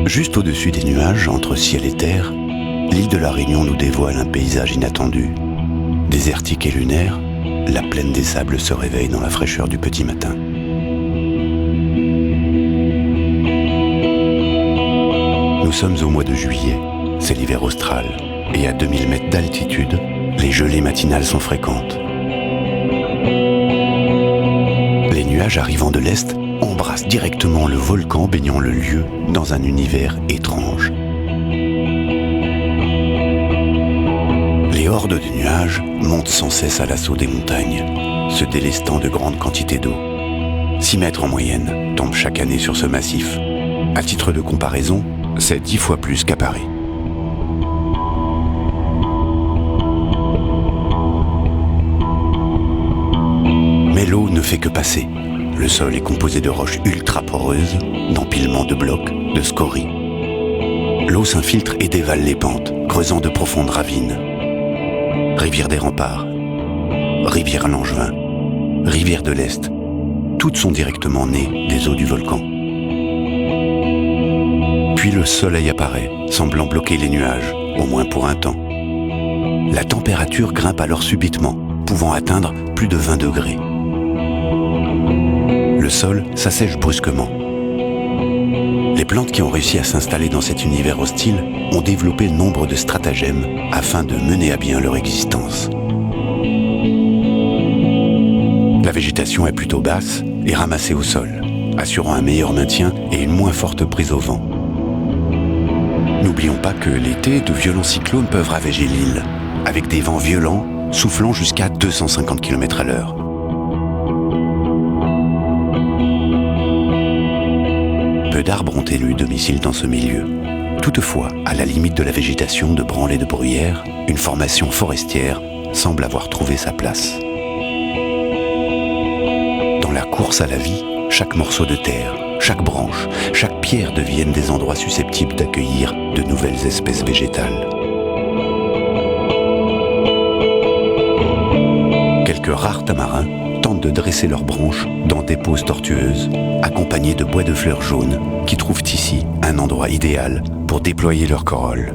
Juste au-dessus des nuages, entre ciel et terre, l'île de la Réunion nous dévoile un paysage inattendu. Désertique et lunaire, la plaine des sables se réveille dans la fraîcheur du petit matin. Nous sommes au mois de juillet, c'est l'hiver austral, et à 2000 mètres d'altitude, les gelées matinales sont fréquentes. Les nuages arrivant de l'est embrassent directement le volcan baignant le lieu dans un univers étrange. Les hordes de nuages montent sans cesse à l'assaut des montagnes, se délestant de grandes quantités d'eau. 6 mètres en moyenne tombent chaque année sur ce massif. À titre de comparaison, c'est 10 fois plus qu'à Paris. Mais l'eau ne fait que passer. Le sol est composé de roches ultra poreuses, d'empilements de blocs, de scories. L'eau s'infiltre et dévale les pentes, creusant de profondes ravines. Rivière des Remparts, rivière Langevin, rivière de l'Est, toutes sont directement nées des eaux du volcan. Puis le soleil apparaît, semblant bloquer les nuages, au moins pour un temps. La température grimpe alors subitement, pouvant atteindre plus de 20 degrés. Le sol s'assèche brusquement. Les plantes qui ont réussi à s'installer dans cet univers hostile ont développé nombre de stratagèmes afin de mener à bien leur existence. La végétation est plutôt basse et ramassée au sol, assurant un meilleur maintien et une moins forte prise au vent. N'oublions pas que l'été, de violents cyclones peuvent ravager l'île, avec des vents violents soufflant jusqu'à 250 km/h. Peu d'arbres ont élu domicile dans ce milieu. Toutefois, à la limite de la végétation de branles et de bruyères, une formation forestière semble avoir trouvé sa place. Dans la course à la vie, chaque morceau de terre, chaque branche, chaque pierre deviennent des endroits susceptibles d'accueillir de nouvelles espèces végétales. Quelques rares tamarins tentent de dresser leurs branches dans des poses tortueuses, accompagnées de bois de fleurs jaunes, qui trouvent ici un endroit idéal pour déployer leurs corolles.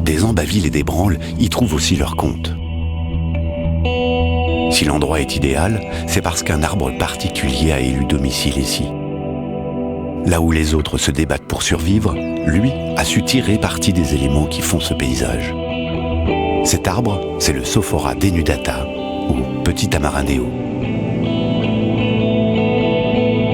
Des ambavilles et des branles y trouvent aussi leur compte. Si l'endroit est idéal, c'est parce qu'un arbre particulier a élu domicile ici. Là où les autres se débattent pour survivre, lui a su tirer parti des éléments qui font ce paysage. Cet arbre, c'est le Sophora denudata, ou petit amarindéo.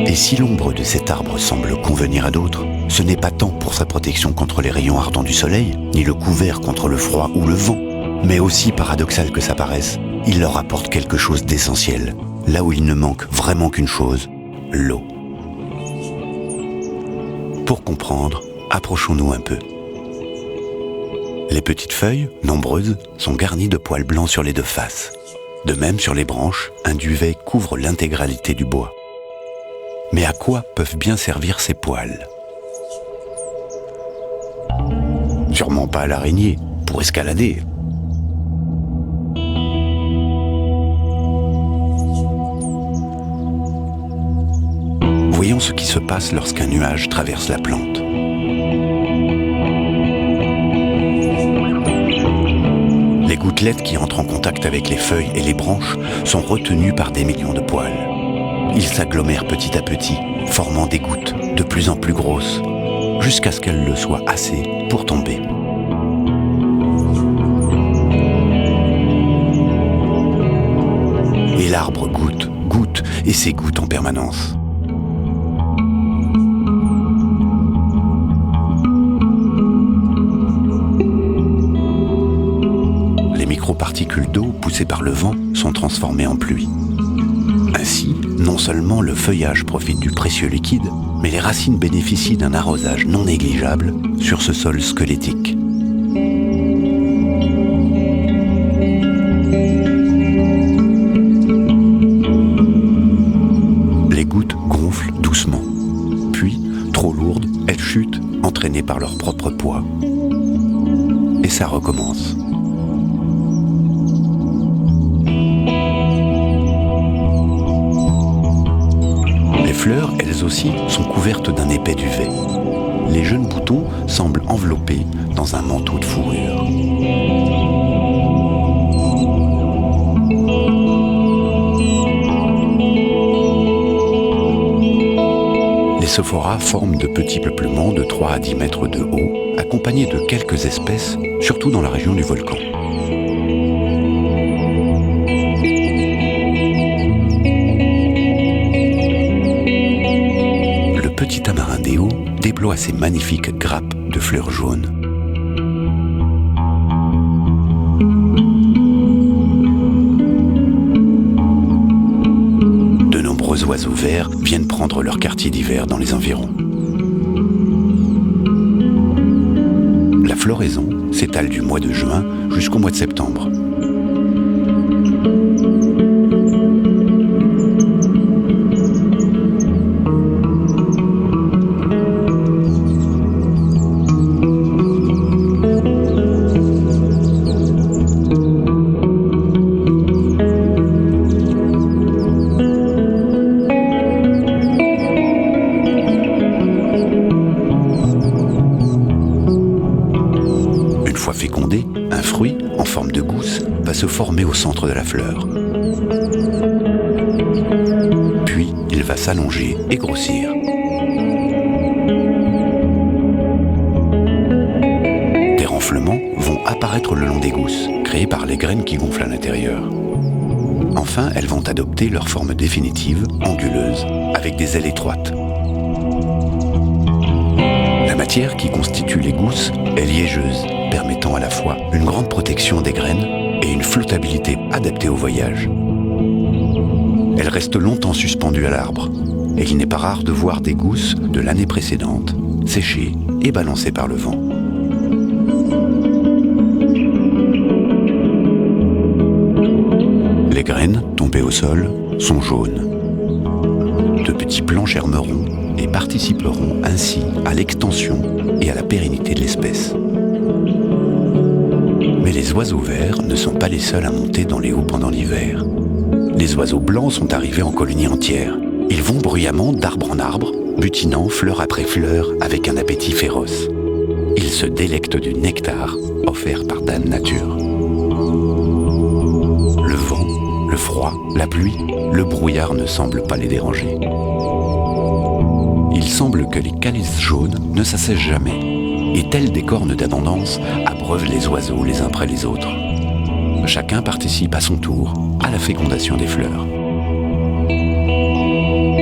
Et si l'ombre de cet arbre semble convenir à d'autres, ce n'est pas tant pour sa protection contre les rayons ardents du soleil, ni le couvert contre le froid ou le vent, mais aussi, paradoxal que ça paraisse, il leur apporte quelque chose d'essentiel, là où il ne manque vraiment qu'une chose, l'eau. Pour comprendre, approchons-nous un peu. Les petites feuilles, nombreuses, sont garnies de poils blancs sur les deux faces. De même, sur les branches, un duvet couvre l'intégralité du bois. Mais à quoi peuvent bien servir ces poils ? Sûrement pas à l'araignée, pour escalader. Voyons ce qui se passe lorsqu'un nuage traverse la plante. Les gouttelettes qui entrent en contact avec les feuilles et les branches sont retenues par des millions de poils. Ils s'agglomèrent petit à petit, formant des gouttes de plus en plus grosses, jusqu'à ce qu'elles le soient assez pour tomber. Et l'arbre goutte, goutte et s'égoutte en permanence. Les microparticules d'eau poussées par le vent sont transformées en pluie. Ainsi, non seulement le feuillage profite du précieux liquide, mais les racines bénéficient d'un arrosage non négligeable sur ce sol squelettique. Les gouttes gonflent doucement, puis, trop lourdes, elles chutent, entraînées par leur propre poids. Et ça recommence. Les fleurs, elles aussi, sont couvertes d'un épais duvet. les jeunes boutons semblent enveloppés dans un manteau de fourrure. Les sophoras forment de petits peuplements de 3 à 10 mètres de haut, accompagnés de quelques espèces, surtout dans la région du volcan. Le petit amarindéo déploie ses magnifiques grappes de fleurs jaunes. De nombreux oiseaux verts viennent prendre leur quartier d'hiver dans les environs. La floraison s'étale du mois de juin jusqu'au mois de septembre. Fécondé, un fruit, en forme de gousse, va se former au centre de la fleur. Puis, il va s'allonger et grossir. Des renflements vont apparaître le long des gousses, créés par les graines qui gonflent à l'intérieur. Enfin, elles vont adopter leur forme définitive, anguleuse, avec des ailes étroites. La matière qui constitue les gousses est liégeuse, permettant à la fois une grande protection des graines et une flottabilité adaptée au voyage. Elle reste longtemps suspendue à l'arbre, et il n'est pas rare de voir des gousses de l'année précédente séchées et balancées par le vent. Les graines, tombées au sol, sont jaunes. De petits plants germeront et participeront ainsi à l'extension et à la pérennité de l'espèce. Mais les oiseaux verts ne sont pas les seuls à monter dans les hauts pendant l'hiver. Les oiseaux blancs sont arrivés en colonies entières. Ils vont bruyamment d'arbre en arbre, butinant fleur après fleur avec un appétit féroce. Ils se délectent du nectar offert par Dame Nature. Le vent, le froid, la pluie, le brouillard ne semblent pas les déranger. Il semble que les calices jaunes ne s'assèchent jamais. Et tels des cornes d'abondance abreuvent les oiseaux les uns après les autres. Chacun participe à son tour à la fécondation des fleurs.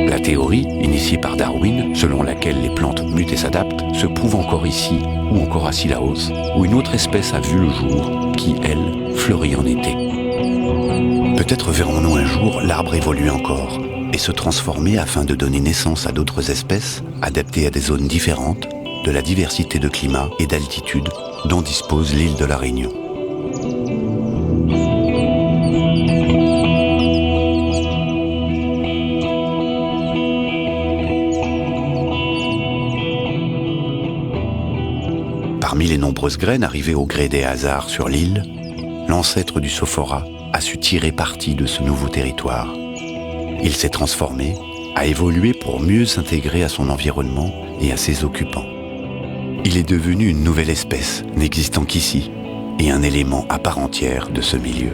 La théorie, initiée par Darwin, selon laquelle les plantes mutent et s'adaptent, se prouve encore ici ou encore à Cilaos, où une autre espèce a vu le jour, qui, elle, fleurit en été. Peut-être verrons-nous un jour l'arbre évoluer encore et se transformer afin de donner naissance à d'autres espèces adaptées à des zones différentes, de la diversité de climat et d'altitude dont dispose l'île de la Réunion. Parmi les nombreuses graines arrivées au gré des hasards sur l'île, l'ancêtre du sophora a su tirer parti de ce nouveau territoire. Il s'est transformé, a évolué pour mieux s'intégrer à son environnement et à ses occupants. Il est devenu une nouvelle espèce, n'existant qu'ici, et un élément à part entière de ce milieu.